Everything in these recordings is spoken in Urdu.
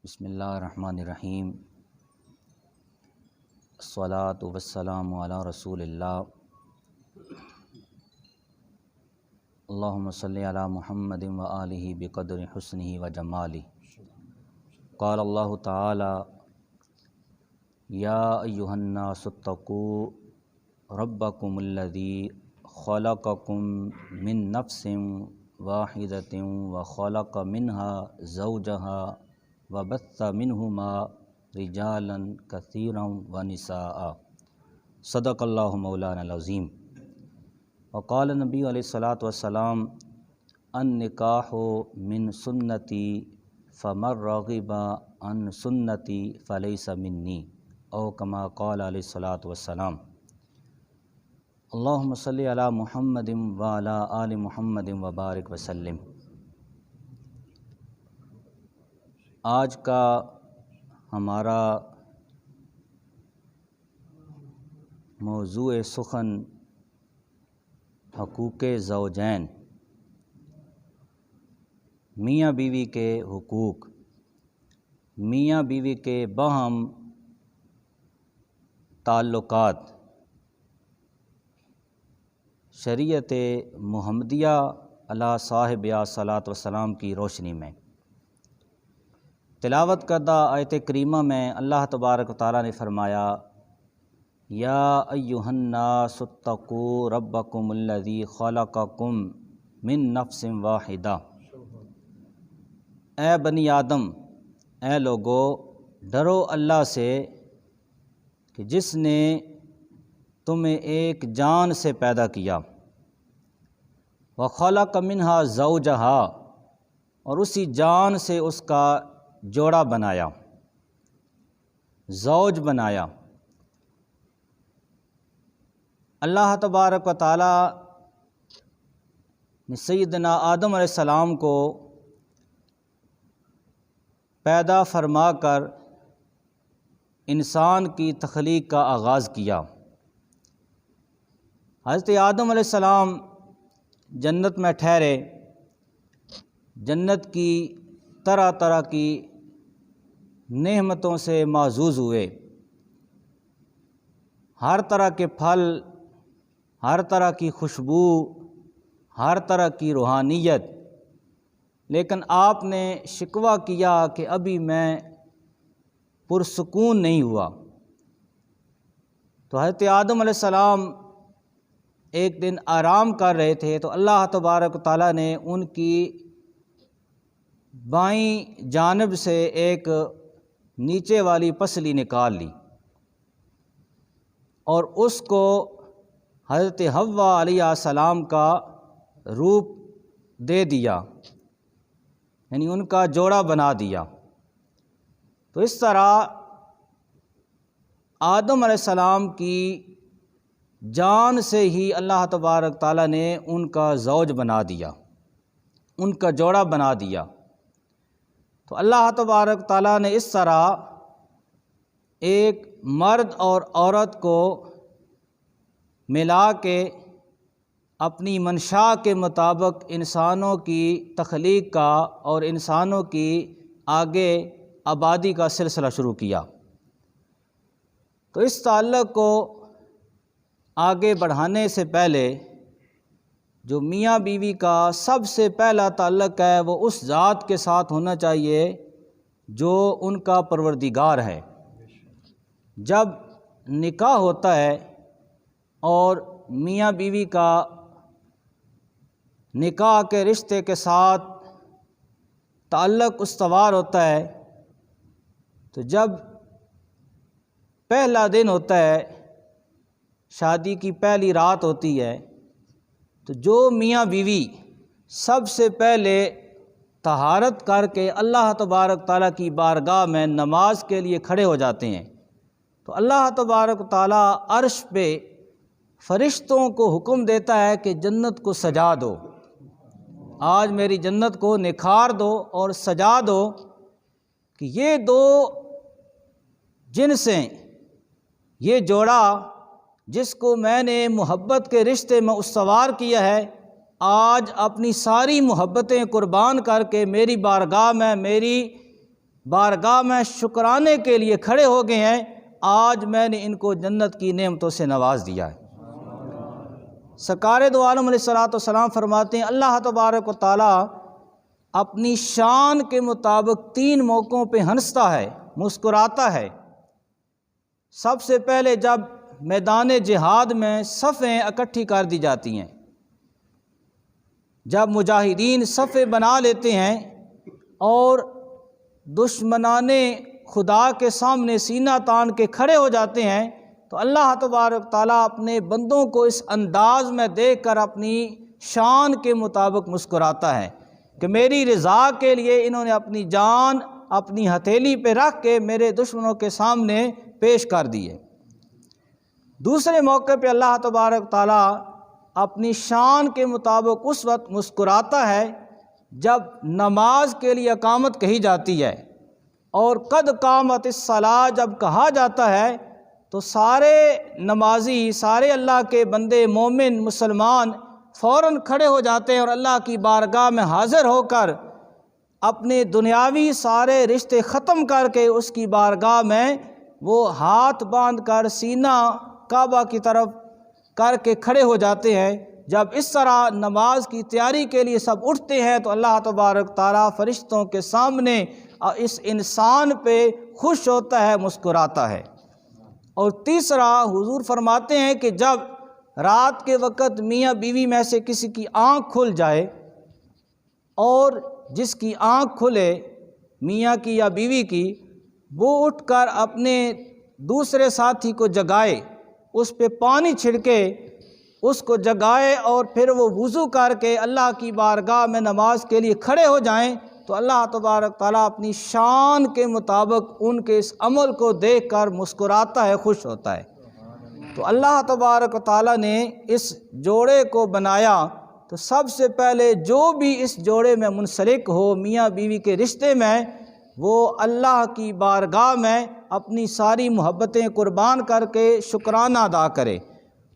بسم اللہ الرحمن الرحیم، الصلاۃ والسلام علی رسول اللہ، اللہم صلی علی محمد و آلہ بقدر حسنہ و جمالہ۔ قال اللہ تعالی یا ایہا الناس اتقوا ربکم الذی خلقکم من نفس واحدۃ وخلق منها زوجہا وبث منهما رجالا كثيرا ونساء۔ صدق اللہ مولانا العظیم۔ وقال نبی علیہ الصلاۃ والسلام النکاح من سنتی فمن رغب عن سنتی فلیس منی، او کما قال علیہ الصلاۃ والسلام۔ اللہم صلی علی محمد وعلی آل محمد وبارک وسلم۔ آج کا ہمارا موضوع سخن حقوق زوجین، میاں بیوی کے حقوق، میاں بیوی کے باہم تعلقات، شریعت محمدیہ علی صاحبہ صلاۃ والسلام کی روشنی میں۔ تلاوت کردہ آیت کریمہ میں اللہ تبارک و تعالیٰ نے فرمایا یا ایہا الناس اتقوا ربکم الذی خلقکم من نفس واحدہ، اے بنی آدم، اے لوگو، ڈرو اللہ سے کہ جس نے تمہیں ایک جان سے پیدا کیا، وخلق منہا زوجہا، اور اسی جان سے اس کا جوڑا بنایا، زوج بنایا۔ اللہ تبارک و تعالیٰ نے سیدنا آدم علیہ السلام کو پیدا فرما کر انسان کی تخلیق کا آغاز کیا۔ حضرت آدم علیہ السلام جنت میں ٹھہرے، جنت کی طرح طرح کی نعمتوں سے معزوز ہوئے، ہر طرح کے پھل، ہر طرح کی خوشبو، ہر طرح کی روحانیت، لیکن آپ نے شکوہ کیا کہ ابھی میں پرسکون نہیں ہوا۔ تو حضرت آدم علیہ السلام ایک دن آرام کر رہے تھے تو اللہ تبارک و تعالیٰ نے ان کی بائیں جانب سے ایک نیچے والی پسلی نکال لی اور اس کو حضرت حوا علیہ السلام کا روپ دے دیا، یعنی ان کا جوڑا بنا دیا۔ تو اس طرح آدم علیہ السلام کی جان سے ہی اللہ تبارک تعالیٰ نے ان کا زوج بنا دیا، ان کا جوڑا بنا دیا۔ تو اللہ تبارک تعالیٰ نے اس طرح ایک مرد اور عورت کو ملا کے اپنی منشا کے مطابق انسانوں کی تخلیق کا اور انسانوں کی آگے آبادی کا سلسلہ شروع کیا۔ تو اس تعلق کو آگے بڑھانے سے پہلے جو میاں بیوی کا سب سے پہلا تعلق ہے وہ اس ذات کے ساتھ ہونا چاہیے جو ان کا پروردگار ہے۔ جب نکاح ہوتا ہے اور میاں بیوی کا نکاح کے رشتے کے ساتھ تعلق استوار ہوتا ہے، تو جب پہلا دن ہوتا ہے، شادی کی پہلی رات ہوتی ہے، تو جو میاں بیوی سب سے پہلے طہارت کر کے اللہ تبارک تعالیٰ کی بارگاہ میں نماز کے لیے کھڑے ہو جاتے ہیں، تو اللہ تبارک تعالیٰ عرش پہ فرشتوں کو حکم دیتا ہے کہ جنت کو سجا دو، آج میری جنت کو نکھار دو اور سجا دو، کہ یہ دو جنسیں، یہ جوڑا جس کو میں نے محبت کے رشتے میں استوار کیا ہے، آج اپنی ساری محبتیں قربان کر کے میری بارگاہ میں میری بارگاہ میں شکرانے کے لیے کھڑے ہو گئے ہیں، آج میں نے ان کو جنت کی نعمتوں سے نواز دیا ہے۔ سرکار دو عالم علیہ الصلوۃ والسلام فرماتے ہیں اللہ تبارک و تعالیٰ اپنی شان کے مطابق 3 موقعوں پہ ہنستا ہے، مسکراتا ہے۔ سب سے پہلے جب میدان جہاد میں صفیں اکٹھی کر دی جاتی ہیں، جب مجاہدین صفیں بنا لیتے ہیں اور دشمنان خدا کے سامنے سینہ تان کے کھڑے ہو جاتے ہیں، تو اللہ تبارک تعالیٰ اپنے بندوں کو اس انداز میں دیکھ کر اپنی شان کے مطابق مسکراتا ہے کہ میری رضا کے لیے انہوں نے اپنی جان اپنی ہتھیلی پہ رکھ کے میرے دشمنوں کے سامنے پیش کر دی ہے۔ دوسرے موقع پہ اللہ تبارک تعالیٰ اپنی شان کے مطابق اس وقت مسکراتا ہے جب نماز کے لیے اقامت کہی جاتی ہے، اور قد قامت الصلاۃ جب کہا جاتا ہے تو سارے نمازی، سارے اللہ کے بندے مومن مسلمان فوراً کھڑے ہو جاتے ہیں اور اللہ کی بارگاہ میں حاضر ہو کر اپنے دنیاوی سارے رشتے ختم کر کے اس کی بارگاہ میں وہ ہاتھ باندھ کر سینہ کعبہ کی طرف کر کے کھڑے ہو جاتے ہیں۔ جب اس طرح نماز کی تیاری کے لیے سب اٹھتے ہیں تو اللہ تبارک تعالیٰ فرشتوں کے سامنے اس انسان پہ خوش ہوتا ہے، مسکراتا ہے۔ اور تیسرا حضور فرماتے ہیں کہ جب رات کے وقت میاں بیوی میں سے کسی کی آنکھ کھل جائے، اور جس کی آنکھ کھلے میاں کی یا بیوی کی، وہ اٹھ کر اپنے دوسرے ساتھی کو جگائے، اس پہ پانی چھڑکے اس کو جگائے، اور پھر وہ وضو کر کے اللہ کی بارگاہ میں نماز کے لیے کھڑے ہو جائیں، تو اللہ تبارک تعالیٰ اپنی شان کے مطابق ان کے اس عمل کو دیکھ کر مسکراتا ہے، خوش ہوتا ہے۔ تو اللہ تبارک تعالیٰ نے اس جوڑے کو بنایا تو سب سے پہلے جو بھی اس جوڑے میں منسلک ہو میاں بیوی کے رشتے میں، وہ اللہ کی بارگاہ میں اپنی ساری محبتیں قربان کر کے شکرانہ ادا کرے،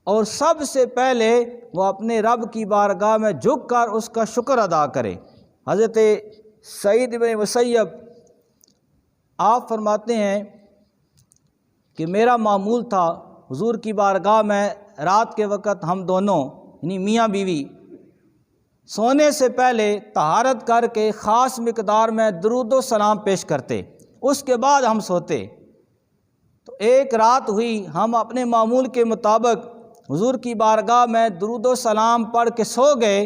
اور سب سے پہلے وہ اپنے رب کی بارگاہ میں جھک کر اس کا شکر ادا کرے۔ حضرت سعید بن مسیب آپ فرماتے ہیں کہ میرا معمول تھا حضور کی بارگاہ میں رات کے وقت ہم دونوں یعنی میاں بیوی سونے سے پہلے طہارت کر کے خاص مقدار میں درود و سلام پیش کرتے، اس کے بعد ہم سوتے۔ تو ایک رات ہوئی ہم اپنے معمول کے مطابق حضور کی بارگاہ میں درود و سلام پڑھ کے سو گئے،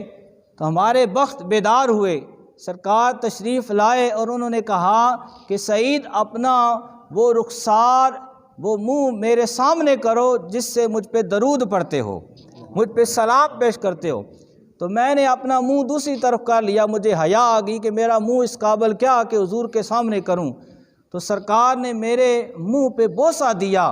تو ہمارے بخت بیدار ہوئے، سرکار تشریف لائے اور انہوں نے کہا کہ سعید اپنا وہ رخسار، وہ منہ میرے سامنے کرو جس سے مجھ پہ درود پڑھتے ہو، مجھ پہ سلام پیش کرتے ہو۔ تو میں نے اپنا منہ دوسری طرف کر لیا، مجھے حیا آ گئی کہ میرا منہ اس قابل کیا کہ حضور کے سامنے کروں۔ تو سرکار نے میرے منہ پہ بوسہ دیا،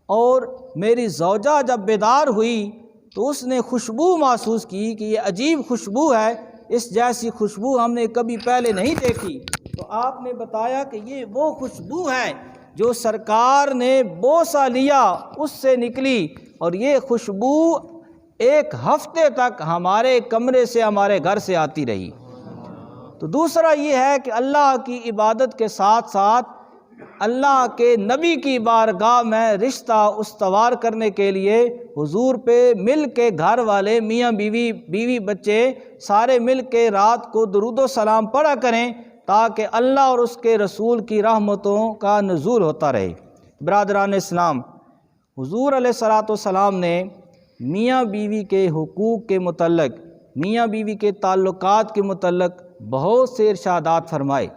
اور میری زوجہ جب بیدار ہوئی تو اس نے خوشبو محسوس کی کہ یہ عجیب خوشبو ہے، اس جیسی خوشبو ہم نے کبھی پہلے نہیں دیکھی۔ تو آپ نے بتایا کہ یہ وہ خوشبو ہے جو سرکار نے بوسہ لیا اس سے نکلی، اور یہ خوشبو 1 ہفتے تک ہمارے کمرے سے، ہمارے گھر سے آتی رہی۔ تو دوسرا یہ ہے کہ اللہ کی عبادت کے ساتھ ساتھ اللہ کے نبی کی بارگاہ میں رشتہ استوار کرنے کے لیے حضور پہ مل کے گھر والے میاں بیوی، بیوی بچے سارے مل کے رات کو درود و سلام پڑھا کریں، تاکہ اللہ اور اس کے رسول کی رحمتوں کا نزول ہوتا رہے۔ برادران اسلام، حضور علیہ الصلوۃ والسلام نے میاں بیوی کے حقوق کے متعلق، میاں بیوی کے تعلقات کے متعلق بہت سے ارشادات فرمائے،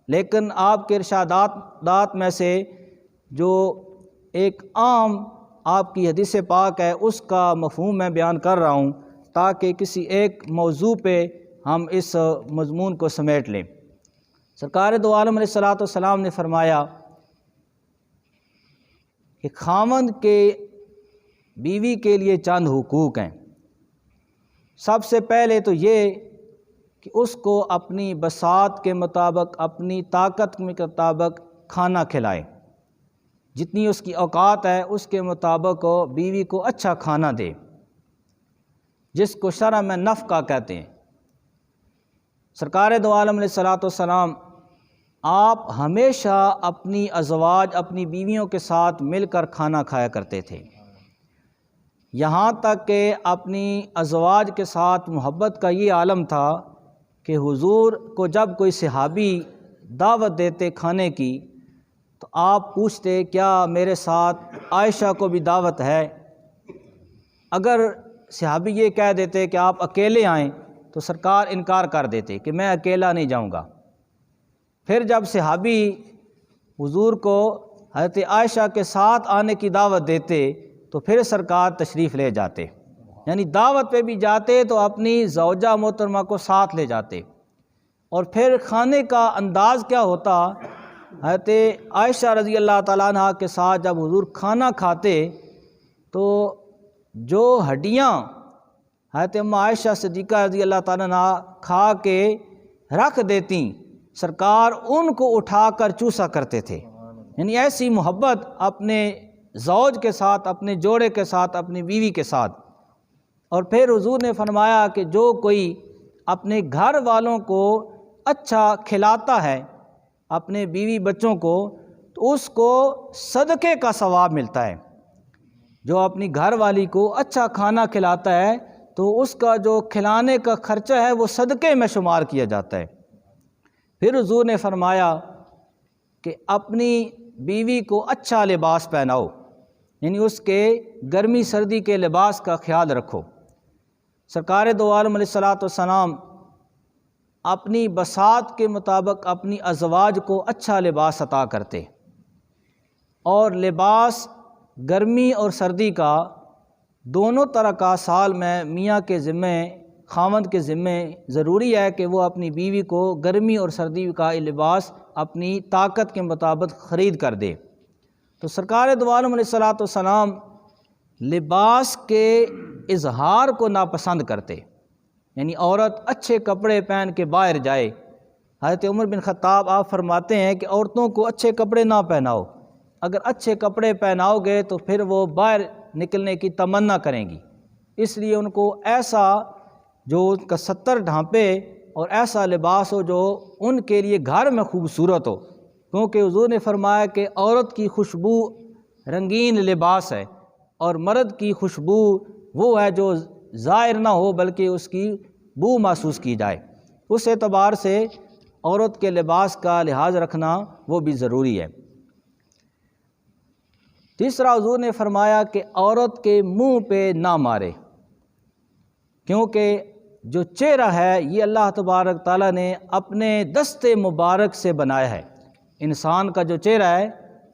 لیکن آپ کے ارشادات میں سے جو ایک عام آپ کی حدیث پاک ہے اس کا مفہوم میں بیان کر رہا ہوں، تاکہ کسی ایک موضوع پہ ہم اس مضمون کو سمیٹ لیں۔ سرکار دو عالم علیہ الصلوۃ والسلام نے فرمایا کہ خاوند کے بیوی کے لیے چند حقوق ہیں۔ سب سے پہلے تو یہ کہ اس کو اپنی بساط کے مطابق، اپنی طاقت کے مطابق کھانا کھلائے، جتنی اس کی اوقات ہے اس کے مطابق بیوی کو اچھا کھانا دے، جس کو شرع میں نفقہ کہتے ہیں۔ سرکار دو عالم علیہ الصلوۃ والسلام آپ ہمیشہ اپنی ازواج اپنی بیویوں کے ساتھ مل کر کھانا کھایا کرتے تھے، یہاں تک کہ اپنی ازواج کے ساتھ محبت کا یہ عالم تھا کہ حضور کو جب کوئی صحابی دعوت دیتے کھانے کی تو آپ پوچھتے کیا میرے ساتھ عائشہ کو بھی دعوت ہے؟ اگر صحابی یہ کہہ دیتے کہ آپ اکیلے آئیں تو سرکار انکار کر دیتے کہ میں اکیلا نہیں جاؤں گا۔ پھر جب صحابی حضور کو حضرت عائشہ کے ساتھ آنے کی دعوت دیتے تو پھر سرکار تشریف لے جاتے، یعنی دعوت پہ بھی جاتے تو اپنی زوجہ محترمہ کو ساتھ لے جاتے۔ اور پھر کھانے کا انداز کیا ہوتا، حضرت عائشہ رضی اللہ تعالیٰ عنہ کے ساتھ جب حضور کھانا کھاتے تو جو ہڈیاں حضرت ام عائشہ صدیقہ رضی اللہ تعالیٰ عنہ کھا کے رکھ دیتی، سرکار ان کو اٹھا کر چوسا کرتے تھے، یعنی ایسی محبت اپنے زوج کے ساتھ، اپنے جوڑے کے ساتھ، اپنی بیوی کے ساتھ۔ اور پھر حضور نے فرمایا کہ جو کوئی اپنے گھر والوں کو اچھا کھلاتا ہے، اپنے بیوی بچوں کو، تو اس کو صدقے کا ثواب ملتا ہے۔ جو اپنی گھر والی کو اچھا کھانا کھلاتا ہے تو اس کا جو کھلانے کا خرچہ ہے وہ صدقے میں شمار کیا جاتا ہے۔ پھر حضور نے فرمایا کہ اپنی بیوی کو اچھا لباس پہناؤ، یعنی اس کے گرمی سردی کے لباس کا خیال رکھو۔ سرکار دو عالم علیہ الصلوۃ والسلام اپنی بساط کے مطابق اپنی ازواج کو اچھا لباس عطا کرتے، اور لباس گرمی اور سردی کا دونوں طرح کا سال میں میاں کے ذمے، خاوند کے ذمے ضروری ہے کہ وہ اپنی بیوی کو گرمی اور سردی کا لباس اپنی طاقت کے مطابق خرید کر دے۔ تو سرکار دو عالم علیہ الصلوۃ والسلام لباس کے اظہار کو ناپسند کرتے، یعنی عورت اچھے کپڑے پہن کے باہر جائے۔ حضرت عمر بن خطاب آپ فرماتے ہیں کہ عورتوں کو اچھے کپڑے نہ پہناؤ، اگر اچھے کپڑے پہناؤ گے تو پھر وہ باہر نکلنے کی تمنا کریں گی، اس لیے ان کو ایسا جو ان کا ستر ڈھانپے اور ایسا لباس ہو جو ان کے لیے گھر میں خوبصورت ہو، کیونکہ حضور نے فرمایا کہ عورت کی خوشبو رنگین لباس ہے اور مرد کی خوشبو وہ ہے جو ظاہر نہ ہو بلکہ اس کی بو محسوس کی جائے۔ اس اعتبار سے عورت کے لباس کا لحاظ رکھنا وہ بھی ضروری ہے۔ تیسرا حضور نے فرمایا کہ عورت کے منہ پہ نہ مارے، کیونکہ جو چہرہ ہے یہ اللہ تبارک تعالیٰ نے اپنے دست مبارک سے بنایا ہے۔ انسان کا جو چہرہ ہے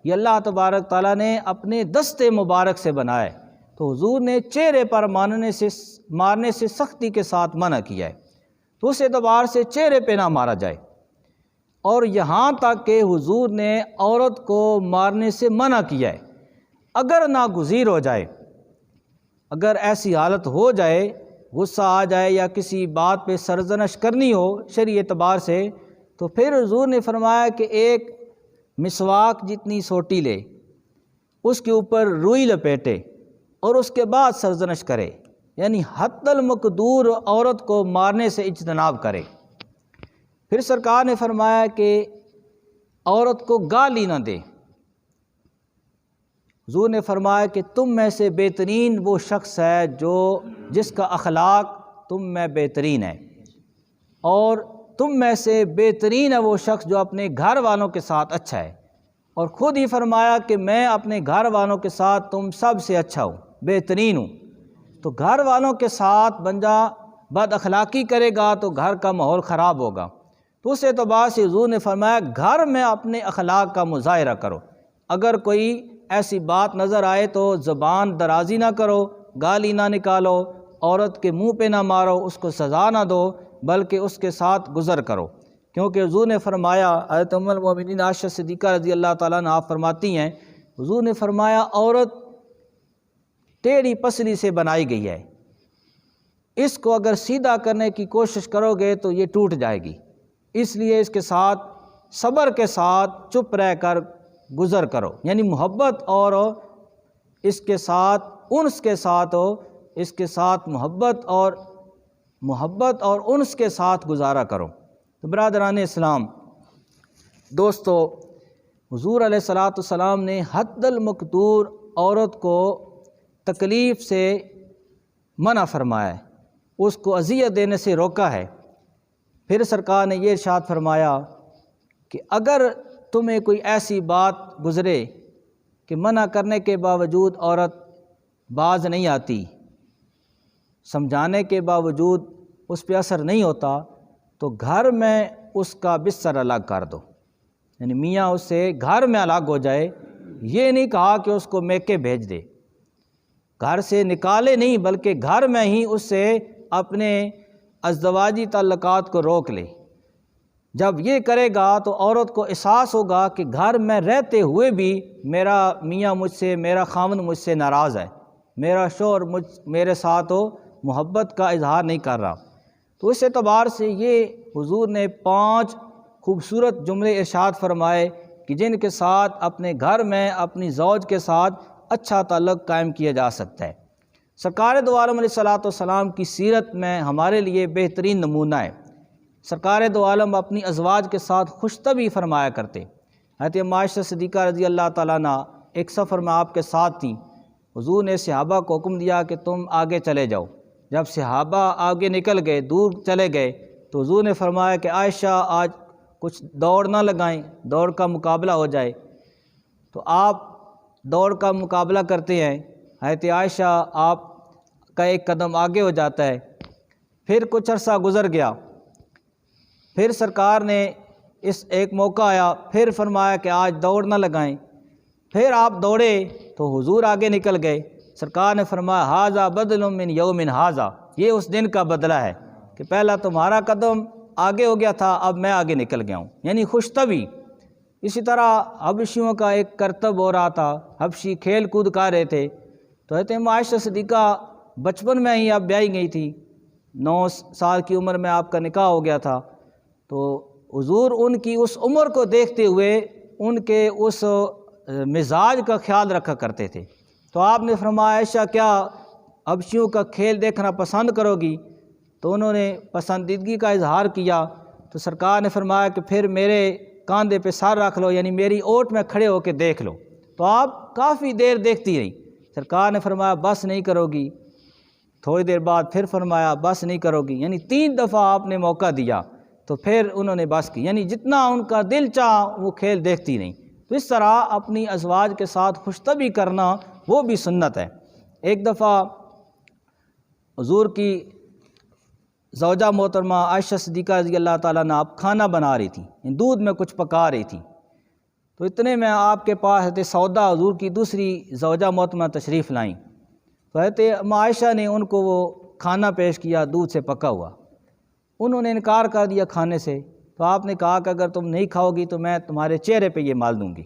یہ اللہ تبارک تعالیٰ نے اپنے دست مبارک سے بنایا ہے، تو حضور نے چہرے پر مارنے سے سختی کے ساتھ منع کیا ہے، تو اس اعتبار سے چہرے پہ نہ مارا جائے۔ اور یہاں تک کہ حضور نے عورت کو مارنے سے منع کیا ہے، اگر ناگزیر ہو جائے، اگر ایسی حالت ہو جائے، غصہ آ جائے یا کسی بات پہ سرزنش کرنی ہو شرعی اعتبار سے، تو پھر حضور نے فرمایا کہ ایک مسواک جتنی سوٹی لے، اس کے اوپر روئی لپیٹے اور اس کے بعد سرزنش کرے، یعنی حد المقدور عورت کو مارنے سے اجتناب کرے۔ پھر سرکار نے فرمایا کہ عورت کو گالی نہ دے۔ حضور نے فرمایا کہ تم میں سے بہترین وہ شخص ہے جس کا اخلاق تم میں بہترین ہے، اور تم میں سے بہترین ہے وہ شخص جو اپنے گھر والوں کے ساتھ اچھا ہے، اور خود ہی فرمایا کہ میں اپنے گھر والوں کے ساتھ تم سب سے اچھا ہوں، بہترین ہوں۔ تو گھر والوں کے ساتھ بندہ بد اخلاقی کرے گا تو گھر کا ماحول خراب ہوگا، تو اس اعتبار سے حضور نے فرمایا گھر میں اپنے اخلاق کا مظاہرہ کرو، اگر کوئی ایسی بات نظر آئے تو زبان درازی نہ کرو، گالی نہ نکالو، عورت کے منہ پہ نہ مارو، اس کو سزا نہ دو، بلکہ اس کے ساتھ گزر کرو، کیونکہ حضور نے فرمایا، حضرت ام المؤمنین عائشہ صدیقہ رضی اللہ تعالیٰ عنہ آپ فرماتی ہیں، حضور نے فرمایا عورت ٹیڑھی پسلی سے بنائی گئی ہے، اس کو اگر سیدھا کرنے کی کوشش کرو گے تو یہ ٹوٹ جائے گی، اس لیے اس کے ساتھ صبر کے ساتھ چپ رہ کر گزر کرو، یعنی محبت اور اس کے ساتھ انس کے ساتھ ہو، اس کے ساتھ محبت اور انس کے ساتھ گزارا کرو۔ تو برادران اسلام، دوستو، حضور علیہ الصلاۃ والسلام نے حد المقدور عورت کو تکلیف سے منع فرمایا ہے، اس کو اذیت دینے سے روکا ہے۔ پھر سرکار نے یہ ارشاد فرمایا کہ اگر تمہیں کوئی ایسی بات گزرے کہ منع کرنے کے باوجود عورت باز نہیں آتی، سمجھانے کے باوجود اس پہ اثر نہیں ہوتا، تو گھر میں اس کا بستر الگ کر دو، یعنی میاں اس سے گھر میں الگ ہو جائے۔ یہ نہیں کہا کہ اس کو میکے بھیج دے، گھر سے نکالے نہیں، بلکہ گھر میں ہی اس سے اپنے ازدواجی تعلقات کو روک لے۔ جب یہ کرے گا تو عورت کو احساس ہوگا کہ گھر میں رہتے ہوئے بھی میرا میاں مجھ سے، میرا خاوند مجھ سے ناراض ہے، میرا شوہر میرے ساتھ محبت کا اظہار نہیں کر رہا۔ تو اس اعتبار سے یہ حضور نے 5 خوبصورت جملے ارشاد فرمائے کہ جن کے ساتھ اپنے گھر میں اپنی زوج کے ساتھ اچھا تعلق قائم کیا جا سکتا ہے۔ سرکار دو عالم علیہ الصلاۃ والسلام کی سیرت میں ہمارے لیے بہترین نمونہ ہے۔ سرکار دو عالم اپنی ازواج کے ساتھ خوش طبعی فرمایا کرتے۔ حضرت عائشہ صدیقہ رضی اللہ تعالیٰ عنہ ایک سفر میں آپ کے ساتھ تھیں، حضور نے صحابہ کو حکم دیا کہ تم آگے چلے جاؤ۔ جب صحابہ آگے نکل گئے، دور چلے گئے، تو حضور نے فرمایا کہ عائشہ آج کچھ دوڑ نہ لگائیں، دوڑ کا مقابلہ ہو جائے۔ تو آپ دوڑ کا مقابلہ کرتے ہیں، حضرت عائشہ آپ کا ایک قدم آگے ہو جاتا ہے۔ پھر کچھ عرصہ گزر گیا، پھر سرکار نے اس ایک موقع آیا، پھر فرمایا کہ آج دوڑ نہ لگائیں۔ پھر آپ دوڑے تو حضور آگے نکل گئے۔ سرکار نے فرمایا ھذا بدل من یوم ھذا، یہ اس دن کا بدلہ ہے کہ پہلا تمہارا قدم آگے ہو گیا تھا، اب میں آگے نکل گیا ہوں، یعنی خوش طبعی۔ اسی طرح حبشیوں کا ایک کرتب ہو رہا تھا، حبشی کھیل کود کر رہے تھے، تو حضرت عائشہ صدیقہ بچپن میں ہی آپ بیائی گئی تھی، 9 سال کی عمر میں آپ کا نکاح ہو گیا تھا۔ تو حضور ان کی اس عمر کو دیکھتے ہوئے ان کے اس مزاج کا خیال رکھا کرتے تھے۔ تو آپ نے فرمایا عائشہ کیا حبشیوں کا کھیل دیکھنا پسند کرو گی؟ تو انہوں نے پسندیدگی کا اظہار کیا۔ تو سرکار نے فرمایا کہ پھر میرے کاندھے پہ سر رکھ لو، یعنی میری اوٹ میں کھڑے ہو کے دیکھ لو۔ تو آپ کافی دیر دیکھتی رہی۔ سرکار نے فرمایا بس نہیں کرو گی، تھوڑی دیر بعد پھر فرمایا بس نہیں کرو گی، یعنی 3 دفعہ آپ نے موقع دیا، تو پھر انہوں نے بس کی، یعنی جتنا ان کا دل چاہ وہ کھیل دیکھتی رہیں۔ تو اس طرح اپنی ازواج کے ساتھ خوش طبعی کرنا وہ بھی سنت ہے۔ ایک دفعہ حضور کی زوجہ محترمہ عائشہ صدیقہ رضی اللہ تعالیٰ عنہ آپ کھانا بنا رہی تھیں، دودھ میں کچھ پکا رہی تھیں، تو اتنے میں آپ کے پاس حضرت سودا حضور کی دوسری زوجہ محترمہ تشریف لائیں۔ تو حضرت عائشہ نے ان کو وہ کھانا پیش کیا دودھ سے پکا ہوا، انہوں نے انکار کر دیا کھانے سے۔ تو آپ نے کہا کہ اگر تم نہیں کھاؤ گی تو میں تمہارے چہرے پہ یہ مال دوں گی،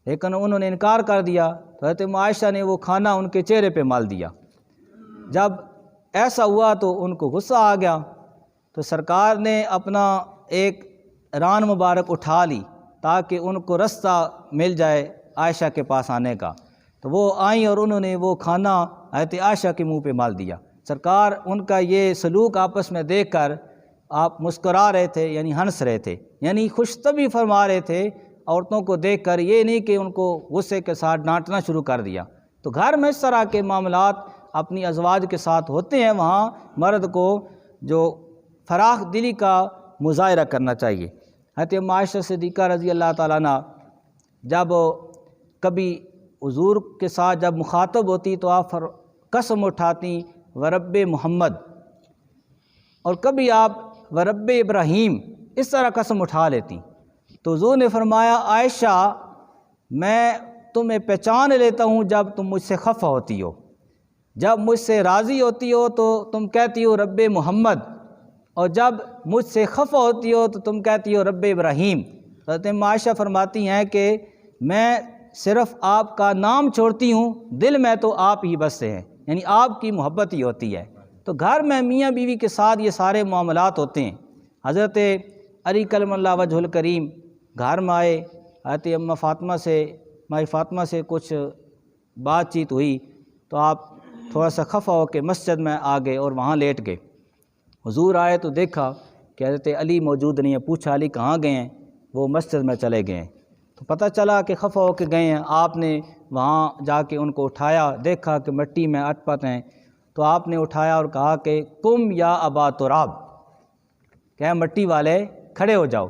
لیکن انہوں نے انکار کر دیا۔ تو حضرت عائشہ نے وہ کھانا ان کے چہرے پہ مال دیا۔ جب ایسا ہوا تو ان کو غصہ آ گیا، تو سرکار نے اپنا ایک ران مبارک اٹھا لی تاکہ ان کو رستہ مل جائے عائشہ کے پاس آنے کا۔ تو وہ آئیں اور انہوں نے وہ کھانا حضرت عائشہ کے منہ پہ مال دیا۔ سرکار ان کا یہ سلوک آپس میں دیکھ کر آپ مسکرا رہے تھے، یعنی ہنس رہے تھے، یعنی خوش طبعی فرما رہے تھے عورتوں کو دیکھ کر، یہ نہیں کہ ان کو غصے کے ساتھ ڈانٹنا شروع کر دیا۔ تو گھر میں اس طرح کے معاملات اپنی ازواج کے ساتھ ہوتے ہیں، وہاں مرد کو جو فراخ دلی کا مظاہرہ کرنا چاہیے۔ حضرت عائشہ صدیقہ رضی اللہ تعالیٰ عنہ جب کبھی حضور کے ساتھ جب مخاطب ہوتی تو آپ قسم اٹھاتی ورب محمد، اور کبھی آپ ورب ابراہیم، اس طرح قسم اٹھا لیتی۔ تو حضور نے فرمایا عائشہ میں تمہیں پہچان لیتا ہوں جب تم مجھ سے خفا ہوتی ہو، جب مجھ سے راضی ہوتی ہو تو تم کہتی ہو رب محمد، اور جب مجھ سے خفا ہوتی ہو تو تم کہتی ہو رب ابراہیم۔ حضرت عائشہ فرماتی ہیں کہ میں صرف آپ کا نام چھوڑتی ہوں، دل میں تو آپ ہی بستے ہیں، یعنی آپ کی محبت ہی ہوتی ہے۔ تو گھر میں میاں بیوی کے ساتھ یہ سارے معاملات ہوتے ہیں۔ حضرت علی کلم اللہ وجہ الکریم گھر میں آئے، حضرت مائی فاطمہ سے کچھ بات چیت ہوئی، تو آپ تھوڑا سا خفا ہو کے مسجد میں آ گئے اور وہاں لیٹ گئے۔ حضور آئے تو دیکھا کہ حضرت علی موجود نہیں ہے، پوچھا علی کہاں گئے ہیں؟ وہ مسجد میں چلے گئے، تو پتہ چلا کہ خفا ہو کے گئے ہیں۔ آپ نے وہاں جا کے ان کو اٹھایا، دیکھا کہ مٹی میں اٹ پٹ ہیں، تو آپ نے اٹھایا اور کہا کہ قم یا ابا تراب، کہ مٹی والے کھڑے ہو جاؤ۔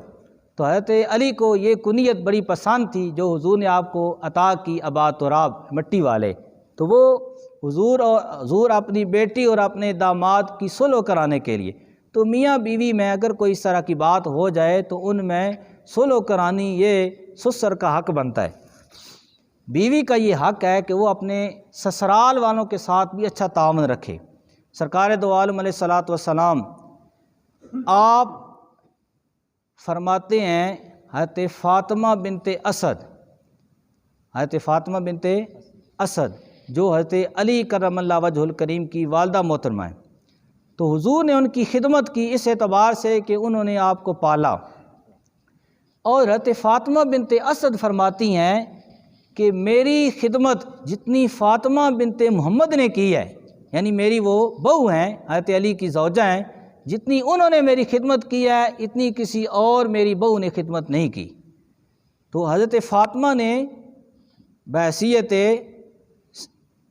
تو حضرت علی کو یہ کنیت بڑی پسند تھی جو حضور نے آپ کو عطا کی، ابا تراب، مٹی والے۔ تو وہ حضور اپنی بیٹی اور اپنے داماد کی صلح کرانے کے لیے، تو میاں بیوی میں اگر کوئی اس طرح کی بات ہو جائے تو ان میں صلح کرانی یہ سسر کا حق بنتا ہے۔ بیوی کا یہ حق ہے کہ وہ اپنے سسرال والوں کے ساتھ بھی اچھا تعاون رکھے۔ سرکار دو عالم علیہ الصلوۃ والسلام آپ فرماتے ہیں، حضرت فاطمہ بنت اسد جو حضرت علی کرم اللہ وجہ الکریم کی والدہ محترمہ ہیں، تو حضور نے ان کی خدمت کی اس اعتبار سے کہ انہوں نے آپ کو پالا، اور حضرت فاطمہ بنت اسد فرماتی ہیں کہ میری خدمت جتنی فاطمہ بنت محمد نے کی ہے، یعنی میری وہ بہو ہیں، حضرت علی کی زوجہ ہیں، جتنی انہوں نے میری خدمت کی ہے اتنی کسی اور میری بہو نے خدمت نہیں کی۔ تو حضرت فاطمہ نے بحیثیت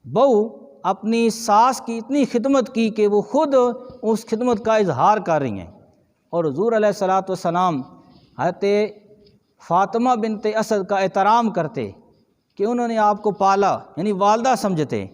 بہو اپنی ساس کی اتنی خدمت کی کہ وہ خود اس خدمت کا اظہار کر رہی ہیں، اور حضور علیہ الصلوۃ والسلام حضرت فاطمہ بنت اسد کا احترام کرتے کہ انہوں نے آپ کو پالا، یعنی والدہ سمجھتے۔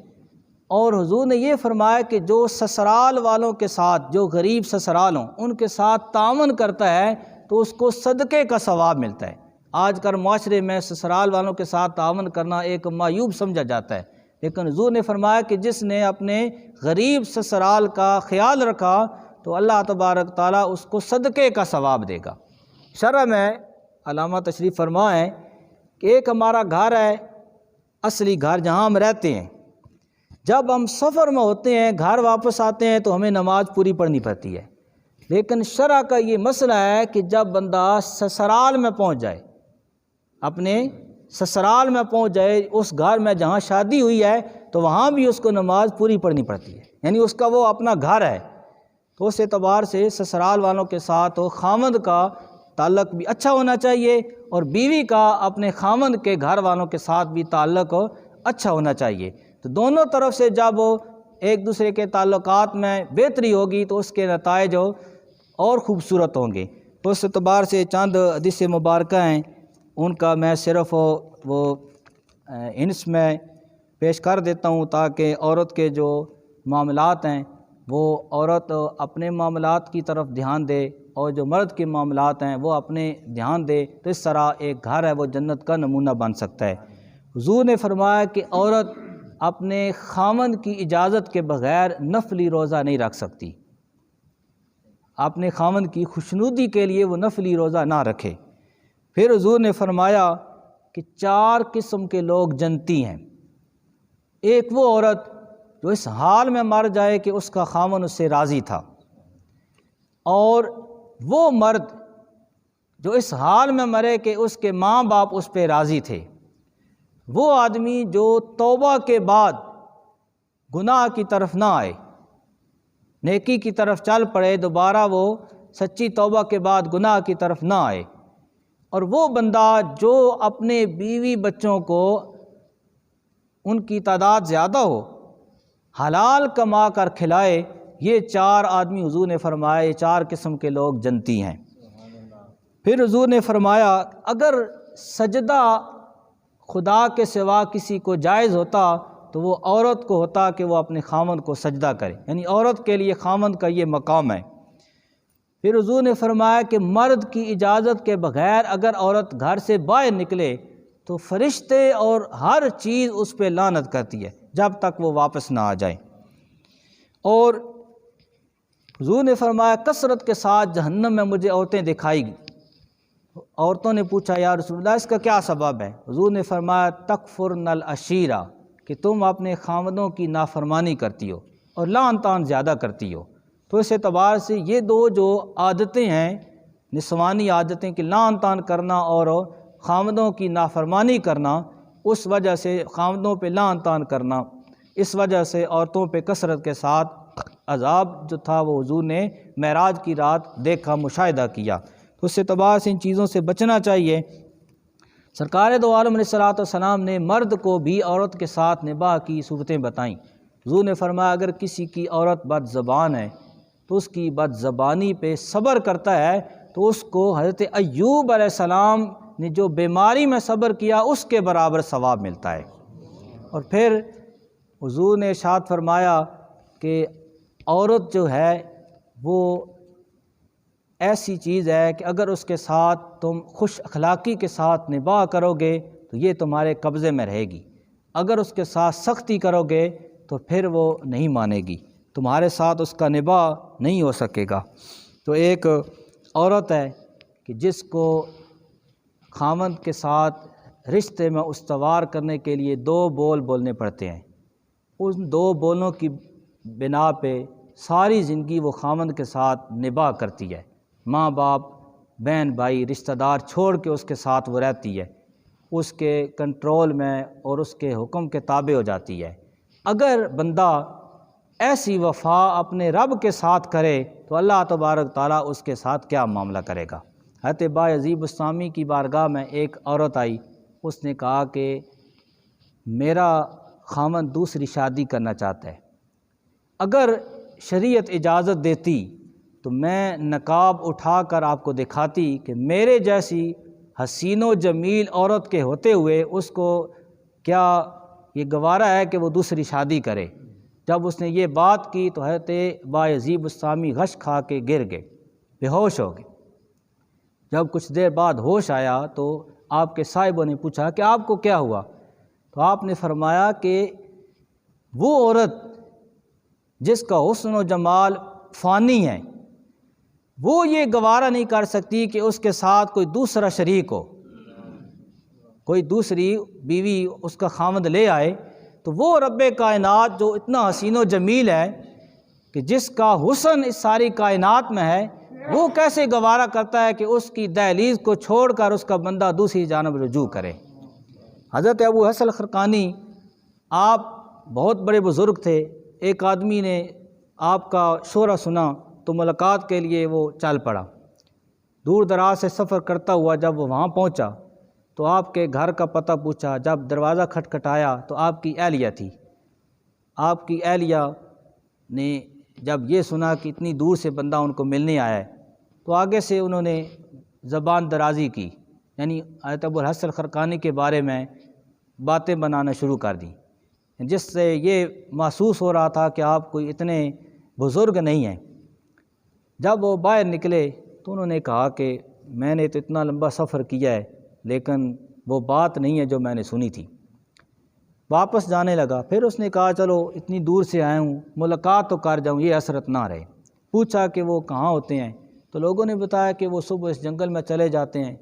اور حضور نے یہ فرمایا کہ جو سسرال والوں کے ساتھ، جو غریب سسرال ہوں ان کے ساتھ تعاون کرتا ہے تو اس کو صدقے کا ثواب ملتا ہے۔ آج کل معاشرے میں سسرال والوں کے ساتھ تعاون کرنا ایک معیوب سمجھا جاتا ہے، لیکن حضور نے فرمایا کہ جس نے اپنے غریب سسرال کا خیال رکھا تو اللہ تبارک تعالیٰ اس کو صدقے کا ثواب دے گا۔ شرح میں علامہ تشریف فرما ہے کہ ایک ہمارا گھر ہے، اصلی گھر جہاں ہم رہتے ہیں، جب ہم سفر میں ہوتے ہیں گھر واپس آتے ہیں تو ہمیں نماز پوری پڑھنی پڑتی ہے، لیکن شرع کا یہ مسئلہ ہے کہ جب بندہ سسرال میں پہنچ جائے، اپنے سسرال میں پہنچ جائے، اس گھر میں جہاں شادی ہوئی ہے، تو وہاں بھی اس کو نماز پوری پڑھنی پڑتی ہے، یعنی اس کا وہ اپنا گھر ہے۔ تو اس اعتبار سے سسرال والوں کے ساتھ خامند کا تعلق بھی اچھا ہونا چاہیے، اور بیوی کا اپنے خامند کے گھر والوں کے ساتھ بھی تعلق اچھا ہونا چاہیے۔ تو دونوں طرف سے جب ایک دوسرے کے تعلقات میں بہتری ہوگی تو اس کے نتائج اور خوبصورت ہوں گے۔ تو اس اعتبار سے چند حدیث مبارکہ ہیں، ان کا میں صرف وہ انس میں پیش کر دیتا ہوں تاکہ عورت کے جو معاملات ہیں وہ عورت اپنے معاملات کی طرف دھیان دے، اور جو مرد کے معاملات ہیں وہ اپنے دھیان دے، تو اس طرح ایک گھر ہے وہ جنت کا نمونہ بن سکتا ہے۔ حضور نے فرمایا کہ عورت اپنے خامند کی اجازت کے بغیر نفلی روزہ نہیں رکھ سکتی، اپنے خامند کی خوشنودی کے لیے وہ نفلی روزہ نہ رکھے۔ پھر حضور نے فرمایا کہ 4 قسم کے لوگ جنتی ہیں۔ ایک وہ عورت جو اس حال میں مر جائے کہ اس کا خامند اس سے راضی تھا، اور وہ مرد جو اس حال میں مرے کہ اس کے ماں باپ اس پہ راضی تھے، وہ آدمی جو توبہ کے بعد گناہ کی طرف نہ آئے، نیکی کی طرف چل پڑے، دوبارہ وہ سچی توبہ کے بعد گناہ کی طرف نہ آئے، اور وہ بندہ جو اپنے بیوی بچوں کو، ان کی تعداد زیادہ ہو، حلال کما کر کھلائے، یہ 4 آدمی حضور نے فرمایا یہ 4 قسم کے لوگ جنتی ہیں۔ پھر حضور نے فرمایا اگر سجدہ خدا کے سوا کسی کو جائز ہوتا تو وہ عورت کو ہوتا کہ وہ اپنے خامند کو سجدہ کرے، یعنی عورت کے لیے خامند کا یہ مقام ہے۔ پھر حضور نے فرمایا کہ مرد کی اجازت کے بغیر اگر عورت گھر سے باہر نکلے تو فرشتے اور ہر چیز اس پہ لعنت کرتی ہے جب تک وہ واپس نہ آ جائے۔ اور حضور نے فرمایا کثرت کے ساتھ جہنم میں مجھے عورتیں دکھائی گی۔ عورتوں نے پوچھا یا رسول اللہ اس کا کیا سبب ہے؟ حضور نے فرمایا تکفرن العشیرہ، کہ تم اپنے خامدوں کی نافرمانی کرتی ہو اور لعن طعن زیادہ کرتی ہو۔ تو اس اعتبار سے یہ 2 جو عادتیں ہیں، نسوانی عادتیں کہ لعن طعن کرنا اور خامدوں کی نافرمانی کرنا، اس وجہ سے خامدوں پہ لعن طعن کرنا، اس وجہ سے عورتوں پہ کثرت کے ساتھ عذاب جو تھا وہ حضور نے معراج کی رات دیکھا، مشاہدہ کیا۔ تو اس اعتبار سے ان چیزوں سے بچنا چاہیے۔ سرکار دو عالم علیہ السلام نے مرد کو بھی عورت کے ساتھ نباہ کی صورتیں بتائیں۔ حضور نے فرمایا اگر کسی کی عورت بد زبان ہے تو اس کی بد زبانی پہ صبر کرتا ہے تو اس کو حضرت ایوب علیہ السلام نے جو بیماری میں صبر کیا اس کے برابر ثواب ملتا ہے۔ اور پھر حضور نے ارشاد فرمایا کہ عورت جو ہے وہ ایسی چیز ہے کہ اگر اس کے ساتھ تم خوش اخلاقی کے ساتھ نباہ کرو گے تو یہ تمہارے قبضے میں رہے گی، اگر اس کے ساتھ سختی کرو گے تو پھر وہ نہیں مانے گی، تمہارے ساتھ اس کا نباہ نہیں ہو سکے گا۔ تو ایک عورت ہے کہ جس کو خاوند کے ساتھ رشتے میں استوار کرنے کے لیے 2 بول بولنے پڑتے ہیں، ان 2 بولوں کی بنا پہ ساری زندگی وہ خاوند کے ساتھ نباہ کرتی ہے، ماں باپ بہن بھائی رشتہ دار چھوڑ کے اس کے ساتھ وہ رہتی ہے، اس کے کنٹرول میں اور اس کے حکم کے تابع ہو جاتی ہے۔ اگر بندہ ایسی وفا اپنے رب کے ساتھ کرے تو اللہ تبارک تعالیٰ اس کے ساتھ کیا معاملہ کرے گا۔ حضرت بایزید بستامی کی بارگاہ میں ایک عورت آئی، اس نے کہا کہ میرا خاوند دوسری شادی کرنا چاہتا ہے، اگر شریعت اجازت دیتی تو میں نقاب اٹھا کر آپ کو دکھاتی کہ میرے جیسی حسین و جمیل عورت کے ہوتے ہوئے اس کو کیا یہ گوارا ہے کہ وہ دوسری شادی کرے۔ جب اس نے یہ بات کی تو حضرت بایزید بستامی غش کھا کے گر گئے، بے ہوش ہو گئے۔ جب کچھ دیر بعد ہوش آیا تو آپ کے صاحبوں نے پوچھا کہ آپ کو کیا ہوا؟ تو آپ نے فرمایا کہ وہ عورت جس کا حسن و جمال فانی ہے وہ یہ گوارا نہیں کر سکتی کہ اس کے ساتھ کوئی دوسرا شریک ہو، کوئی دوسری بیوی اس کا خاوند لے آئے، تو وہ رب کائنات جو اتنا حسین و جمیل ہے کہ جس کا حسن اس ساری کائنات میں ہے، وہ کیسے گوارا کرتا ہے کہ اس کی دہلیز کو چھوڑ کر اس کا بندہ دوسری جانب رجوع کرے۔ حضرت ابو حسن خرقانی آپ بہت بڑے بزرگ تھے، ایک آدمی نے آپ کا شعرا سنا تو ملاقات کے لیے وہ چل پڑا، دور دراز سے سفر کرتا ہوا جب وہ وہاں پہنچا تو آپ کے گھر کا پتہ پوچھا، جب دروازہ کھٹکھٹایا تو آپ کی اہلیہ تھی۔ آپ کی اہلیہ نے جب یہ سنا کہ اتنی دور سے بندہ ان کو ملنے آیا ہے تو آگے سے انہوں نے زبان درازی کی، یعنی حضرت ابو الحسن خرقانی کے بارے میں باتیں بنانا شروع کر دیں، جس سے یہ محسوس ہو رہا تھا کہ آپ کوئی اتنے بزرگ نہیں ہیں۔ جب وہ باہر نکلے تو انہوں نے کہا کہ میں نے تو اتنا لمبا سفر کیا ہے لیکن وہ بات نہیں ہے جو میں نے سنی تھی۔ واپس جانے لگا، پھر اس نے کہا چلو اتنی دور سے آیا ہوں ملاقات تو کر جاؤں، یہ حسرت نہ رہے۔ پوچھا کہ وہ کہاں ہوتے ہیں تو لوگوں نے بتایا کہ وہ صبح اس جنگل میں چلے جاتے ہیں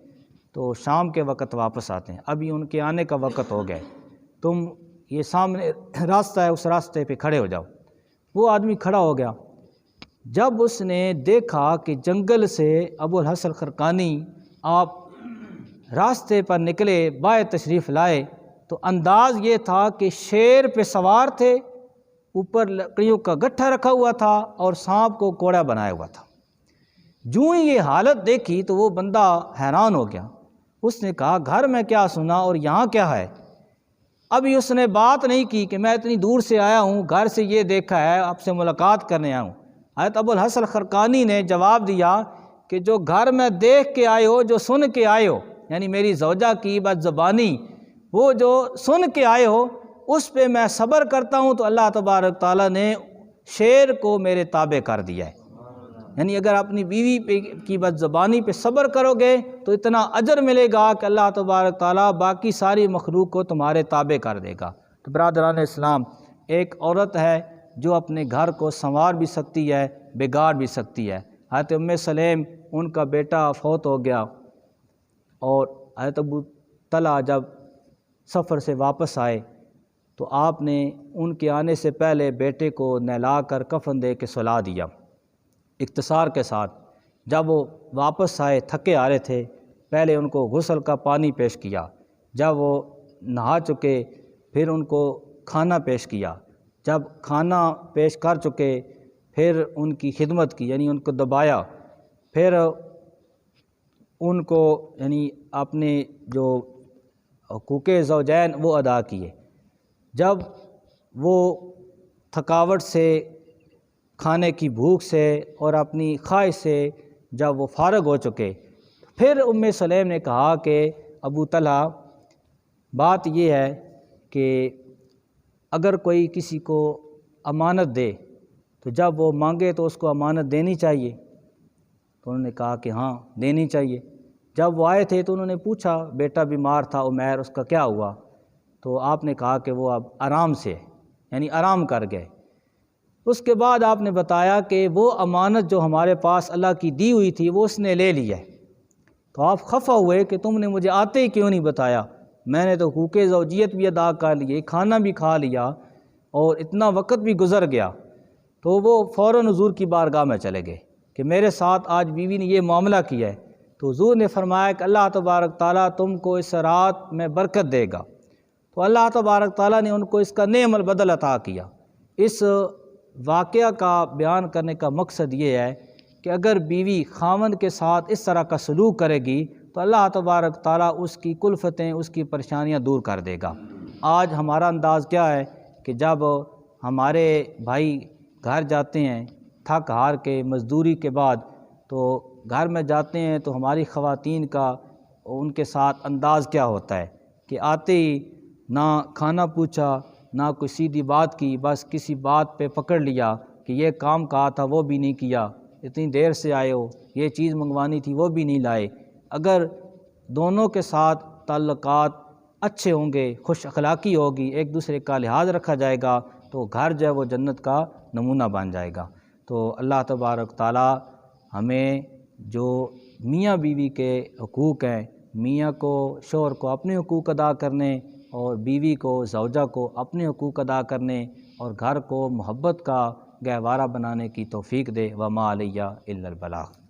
تو شام کے وقت واپس آتے ہیں، ابھی ان کے آنے کا وقت ہو گیا، تم یہ سامنے راستہ ہے اس راستے پہ کھڑے ہو جاؤ۔ وہ آدمی کھڑا ہو گیا۔ جب اس نے دیکھا کہ جنگل سے ابو الحسن خرقانی آپ راستے پر نکلے، باہر تشریف لائے، تو انداز یہ تھا کہ شیر پہ سوار تھے، اوپر لکڑیوں کا گٹھا رکھا ہوا تھا اور سانپ کو کوڑا بنایا ہوا تھا۔ جو ہی یہ حالت دیکھی تو وہ بندہ حیران ہو گیا، اس نے کہا گھر میں کیا سنا اور یہاں کیا ہے؟ ابھی اس نے بات نہیں کی کہ میں اتنی دور سے آیا ہوں، گھر سے یہ دیکھا ہے، آپ سے ملاقات کرنے آیا ہوں۔ حضرت ابو الحسن خرقانی نے جواب دیا کہ جو گھر میں دیکھ کے آئے ہو، جو سن کے آئے ہو، یعنی میری زوجہ کی بد زبانی، وہ جو سن کے آئے ہو اس پہ میں صبر کرتا ہوں تو اللہ تبارک تعالیٰ نے شیر کو میرے تابع کر دیا ہے۔ یعنی اگر اپنی بیوی کی بد زبانی پہ صبر کرو گے تو اتنا اجر ملے گا کہ اللہ تبارک تعالیٰ باقی ساری مخلوق کو تمہارے تابع کر دے گا۔ تو برادران اسلام، ایک عورت ہے جو اپنے گھر کو سنوار بھی سکتی ہے، بگاڑ بھی سکتی ہے۔ حضرت ام سلیم ان کا بیٹا فوت ہو گیا اور حضرت ابو طلحہ جب سفر سے واپس آئے تو آپ نے ان کے آنے سے پہلے بیٹے کو نہلا کر کفن دے کے سلا دیا اختصار کے ساتھ۔ جب وہ واپس آئے تھکے آ رہے تھے، پہلے ان کو غسل کا پانی پیش کیا، جب وہ نہا چکے پھر ان کو کھانا پیش کیا، جب کھانا پیش کر چکے پھر ان کی خدمت کی، یعنی ان کو دبایا، پھر ان کو یعنی اپنے جو حقوق زوجین وہ ادا کیے۔ جب وہ تھکاوٹ سے، کھانے کی بھوک سے اور اپنی خواہش سے جب وہ فارغ ہو چکے، پھر ام سلیم نے کہا کہ ابو طلحہ، بات یہ ہے کہ اگر کوئی کسی کو امانت دے تو جب وہ مانگے تو اس کو امانت دینی چاہیے۔ تو انہوں نے کہا کہ ہاں دینی چاہیے۔ جب وہ آئے تھے تو انہوں نے پوچھا، بیٹا بیمار تھا عمیر، اس کا کیا ہوا؟ تو آپ نے کہا کہ وہ اب آرام سے، یعنی آرام کر گئے۔ اس کے بعد آپ نے بتایا کہ وہ امانت جو ہمارے پاس اللہ کی دی ہوئی تھی وہ اس نے لے لی ہے۔ تو آپ خفا ہوئے کہ تم نے مجھے آتے ہی کیوں نہیں بتایا؟ میں نے تو حقوق زوجیت بھی ادا کر لیے، کھانا بھی کھا لیا اور اتنا وقت بھی گزر گیا۔ تو وہ فوراً حضور کی بارگاہ میں چلے گئے کہ میرے ساتھ آج بیوی نے یہ معاملہ کیا ہے۔ تو حضور نے فرمایا کہ اللہ تبارک تعالیٰ تم کو اس رات میں برکت دے گا۔ تو اللہ تبارک تعالیٰ نے ان کو اس کا نعم البدل عطا کیا۔ اس واقعہ کا بیان کرنے کا مقصد یہ ہے کہ اگر بیوی خاوند کے ساتھ اس طرح کا سلوک کرے گی تو اللہ تبارک تعالیٰ اس کی کلفتیں، اس کی پریشانیاں دور کر دے گا۔ آج ہمارا انداز کیا ہے کہ جب ہمارے بھائی گھر جاتے ہیں تھک ہار کے، مزدوری کے بعد، تو گھر میں جاتے ہیں تو ہماری خواتین کا ان کے ساتھ انداز کیا ہوتا ہے کہ آتے ہی نہ کھانا پوچھا، نہ کوئی سیدھی بات کی، بس کسی بات پہ پکڑ لیا کہ یہ کام کہا تھا وہ بھی نہیں کیا، اتنی دیر سے آئے ہو، یہ چیز منگوانی تھی وہ بھی نہیں لائے۔ اگر دونوں کے ساتھ تعلقات اچھے ہوں گے، خوش اخلاقی ہوگی، ایک دوسرے کا لحاظ رکھا جائے گا، تو گھر جو ہے وہ جنت کا نمونہ بن جائے گا۔ تو اللہ تبارک تعالیٰ ہمیں جو میاں بیوی کے حقوق ہیں، میاں کو، شوہر کو اپنے حقوق ادا کرنے اور بیوی کو، زوجہ کو اپنے حقوق ادا کرنے اور گھر کو محبت کا گہوارہ بنانے کی توفیق دے۔ وما علیہ الا البلاغ۔